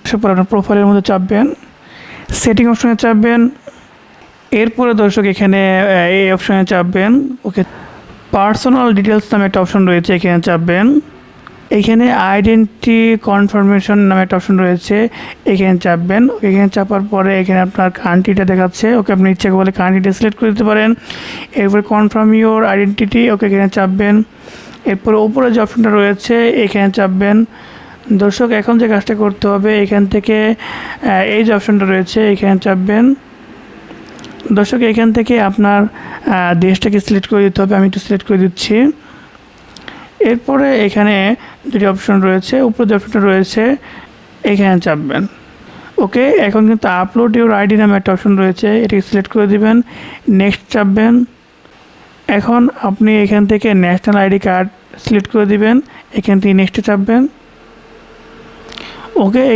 আসার পর আপনার প্রোফাইলের মধ্যে চাপবেন, সেটিং অপশনে চাপবেন। এরপরে দর্শক এখানে এই অপশনে চাপবেন, ওকে পার্সোনাল ডিটেলস নামে একটা অপশন রয়েছে, এখানে চাপবেন। এখানে আইডেন্টি কনফার্মেশন নামে একটা অপশন রয়েছে, এখানে চাপবেন। এখানে চাপার পরে এখানে আপনার কান্ট্রিটা দেখাচ্ছে, ওকে আপনি ইচ্ছে করলে কান্ট্রিটা সিলেক্ট করে দিতে পারেন। এরপরে কনফার্ম ইউর আইডেন্টিটি, ওকে এখানে চাপবেন। এরপরে উপরে যে অপশনটা রয়েছে এখানে চাপবেন। দর্শক এখন যে কাজটা করতে হবে, এখান থেকে এই যে অপশনটা রয়েছে এখানে চাপবেন। দর্শক এখান থেকে আপনার দেশটাকে সিলেক্ট করে দিতে হবে, আমি একটু সিলেক্ট করে দিচ্ছি। এরপরে এখানে দুটি অপশন রয়েছে, উপরে যে অপশনটা রয়েছে এখানে চাপবেন। ওকে, এখন কিন্তু আপলোড ইউর আইডি নামে একটা অপশন রয়েছে, এটাকে সিলেক্ট করে দিবেন, নেক্সট চাপবেন। এখন আপনি এখান থেকে ন্যাশনাল আইডি কার্ড সিলেক্ট করে দিবেন, এখান থেকে নেক্সটে চাপবেন। ওকে।